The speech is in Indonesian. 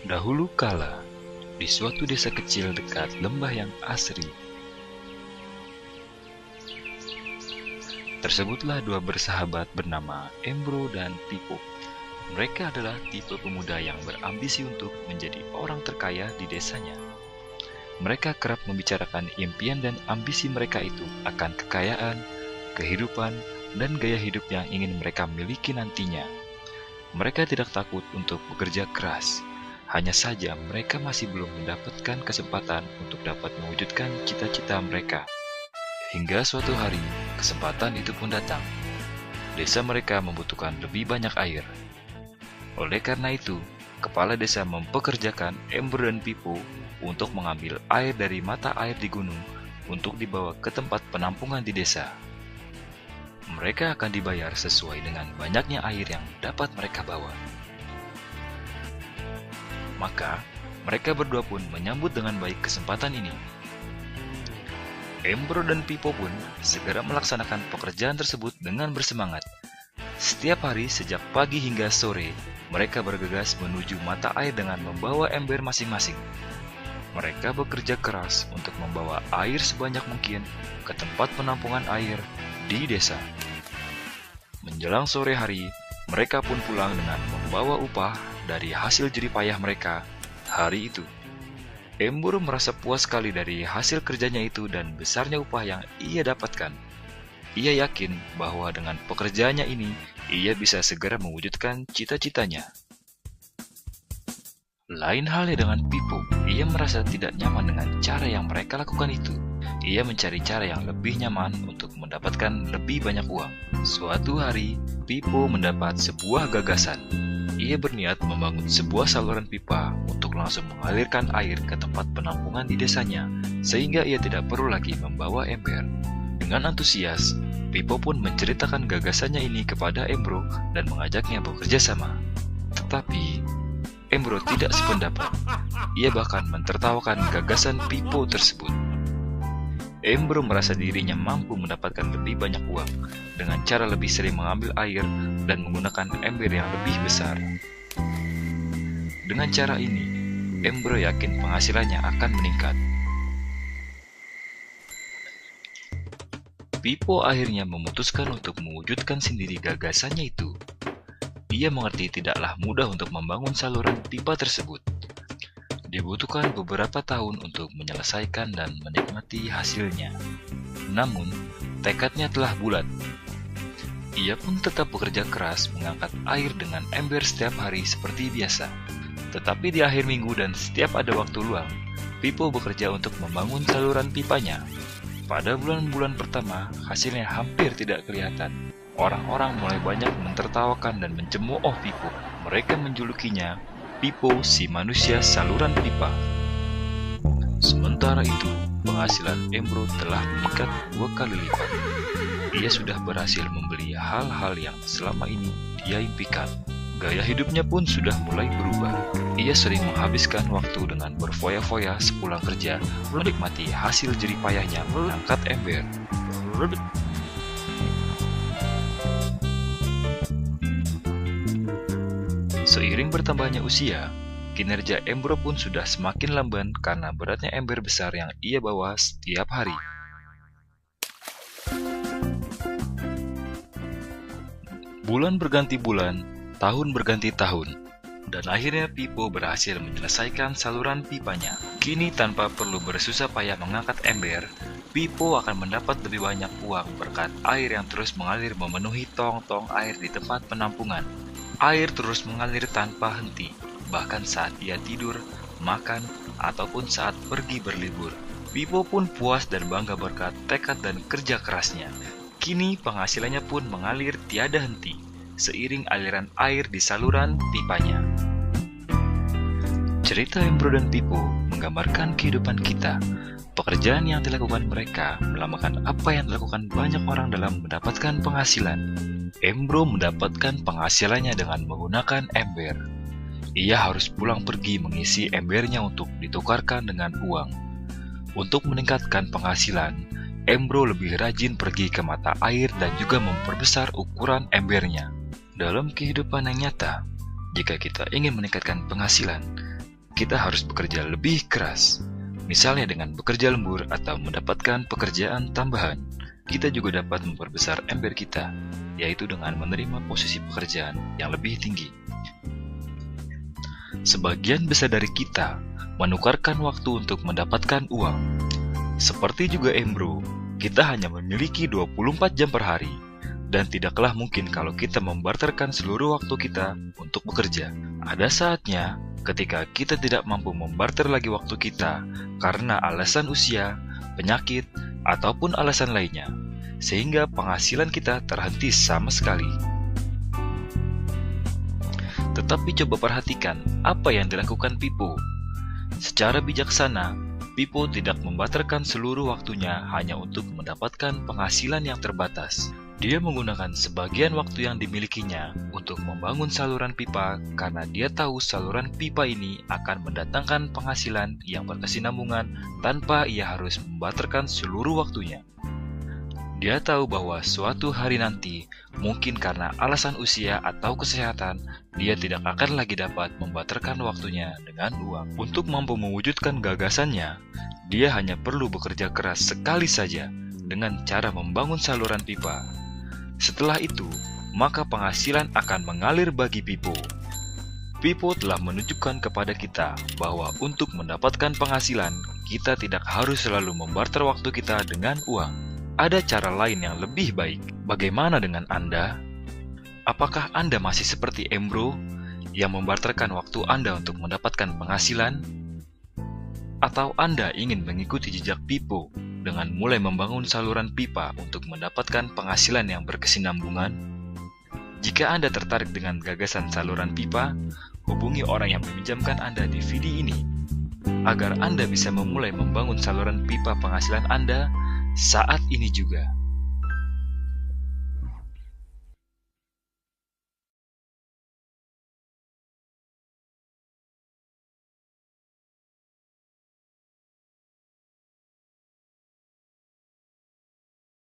Dahulu kala, di suatu desa kecil dekat lembah yang asri, tersebutlah dua bersahabat bernama Embro dan Pipo. Mereka adalah tipe pemuda yang berambisi untuk menjadi orang terkaya di desanya. Mereka kerap membicarakan impian dan ambisi mereka itu akan kekayaan, kehidupan, dan gaya hidup yang ingin mereka miliki nantinya. Mereka tidak takut untuk bekerja keras. Hanya saja mereka masih belum mendapatkan kesempatan untuk dapat mewujudkan cita-cita mereka. Hingga suatu hari, kesempatan itu pun datang. Desa mereka membutuhkan lebih banyak air. Oleh karena itu, kepala desa mempekerjakan Embro dan Pipo untuk mengambil air dari mata air di gunung untuk dibawa ke tempat penampungan di desa. Mereka akan dibayar sesuai dengan banyaknya air yang dapat mereka bawa. Maka, mereka berdua pun menyambut dengan baik kesempatan ini. Embro dan Pipo pun segera melaksanakan pekerjaan tersebut dengan bersemangat. Setiap hari sejak pagi hingga sore, mereka bergegas menuju mata air dengan membawa ember masing-masing. Mereka bekerja keras untuk membawa air sebanyak mungkin ke tempat penampungan air di desa. Menjelang sore hari, mereka pun pulang dengan membawa upah dari hasil jerih payah mereka hari itu. Embro merasa puas sekali dari hasil kerjanya itu dan besarnya upah yang ia dapatkan. Ia yakin bahwa dengan pekerjaannya ini, ia bisa segera mewujudkan cita-citanya. Lain halnya dengan Pipo, ia merasa tidak nyaman dengan cara yang mereka lakukan itu. Ia mencari cara yang lebih nyaman untuk mendapatkan lebih banyak uang. Suatu hari, Pipo mendapat sebuah gagasan. Ia berniat membangun sebuah saluran pipa untuk langsung mengalirkan air ke tempat penampungan di desanya, sehingga ia tidak perlu lagi membawa ember. Dengan antusias, Pipo pun menceritakan gagasannya ini kepada Embro dan mengajaknya bekerja sama. Tetapi, Embro tidak sependapat. Ia bahkan mentertawakan gagasan Pipo tersebut. Embro merasa dirinya mampu mendapatkan lebih banyak uang dengan cara lebih sering mengambil air dan menggunakan ember yang lebih besar. Dengan cara ini, Embro yakin penghasilannya akan meningkat. Pipo akhirnya memutuskan untuk mewujudkan sendiri gagasannya itu. Ia mengerti tidaklah mudah untuk membangun saluran pipa tersebut. Dibutuhkan beberapa tahun untuk menyelesaikan dan menikmati hasilnya. Namun, tekadnya telah bulat. Ia pun tetap bekerja keras mengangkat air dengan ember setiap hari seperti biasa. Tetapi di akhir minggu dan setiap ada waktu luang, Pipo bekerja untuk membangun saluran pipanya. Pada bulan-bulan pertama, hasilnya hampir tidak kelihatan. Orang-orang mulai banyak mentertawakan dan mencemooh Pipo. Mereka menjulukinya Pipo si manusia saluran pipa. Sementara itu, penghasilan Embro telah meningkat 2 kali lipat. Ia sudah berhasil membeli hal-hal yang selama ini dia impikan. Gaya hidupnya pun sudah mulai berubah. Ia sering menghabiskan waktu dengan berfoya-foya sepulang kerja, menikmati hasil jerih payahnya mengangkat ember. Seiring bertambahnya usia, kinerja Embro pun sudah semakin lamban karena beratnya ember besar yang ia bawa setiap hari. Bulan berganti bulan, tahun berganti tahun, dan akhirnya Pipo berhasil menyelesaikan saluran pipanya. Kini tanpa perlu bersusah payah mengangkat ember, Pipo akan mendapat lebih banyak uang berkat air yang terus mengalir memenuhi tong-tong air di tempat penampungan. Air terus mengalir tanpa henti, bahkan saat ia tidur, makan, ataupun saat pergi berlibur. Pipo pun puas dan bangga berkat tekad dan kerja kerasnya. Kini penghasilannya pun mengalir tiada henti, seiring aliran air di saluran pipanya. Cerita Embro dan Pipo menggambarkan kehidupan kita. Pekerjaan yang dilakukan mereka melambangkan apa yang dilakukan banyak orang dalam mendapatkan penghasilan. Embro mendapatkan penghasilannya dengan menggunakan ember. Ia harus pulang pergi mengisi embernya untuk ditukarkan dengan uang. Untuk meningkatkan penghasilan, Embro lebih rajin pergi ke mata air dan juga memperbesar ukuran embernya. Dalam kehidupan yang nyata, jika kita ingin meningkatkan penghasilan, kita harus bekerja lebih keras. Misalnya dengan bekerja lembur atau mendapatkan pekerjaan tambahan. Kita juga dapat memperbesar ember kita, yaitu dengan menerima posisi pekerjaan yang lebih tinggi. Sebagian besar dari kita menukarkan waktu untuk mendapatkan uang. Seperti juga Embro, kita hanya memiliki 24 jam per hari, dan tidaklah mungkin kalau kita membarterkan seluruh waktu kita untuk bekerja. Ada saatnya ketika kita tidak mampu membarter lagi waktu kita karena alasan usia, penyakit, ataupun alasan lainnya, sehingga penghasilan kita terhenti sama sekali. Tetapi coba perhatikan apa yang dilakukan Pippo. Secara bijaksana, Pippo tidak membarterkan seluruh waktunya hanya untuk mendapatkan penghasilan yang terbatas. Dia menggunakan sebagian waktu yang dimilikinya untuk membangun saluran pipa karena dia tahu saluran pipa ini akan mendatangkan penghasilan yang berkesinambungan tanpa ia harus membarterkan seluruh waktunya. Dia tahu bahwa suatu hari nanti, mungkin karena alasan usia atau kesehatan, dia tidak akan lagi dapat membarterkan waktunya dengan uang. Untuk mampu mewujudkan gagasannya, dia hanya perlu bekerja keras sekali saja dengan cara membangun saluran pipa. Setelah itu, maka penghasilan akan mengalir bagi Pippo. Pippo telah menunjukkan kepada kita bahwa untuk mendapatkan penghasilan, kita tidak harus selalu membarter waktu kita dengan uang. Ada cara lain yang lebih baik. Bagaimana dengan Anda? Apakah Anda masih seperti Embro yang membarterkan waktu Anda untuk mendapatkan penghasilan? Atau Anda ingin mengikuti jejak Pippo dengan mulai membangun saluran pipa untuk mendapatkan penghasilan yang berkesinambungan? Jika Anda tertarik dengan gagasan saluran pipa, hubungi orang yang meminjamkan Anda DVD ini, agar Anda bisa memulai membangun saluran pipa penghasilan Anda saat ini juga.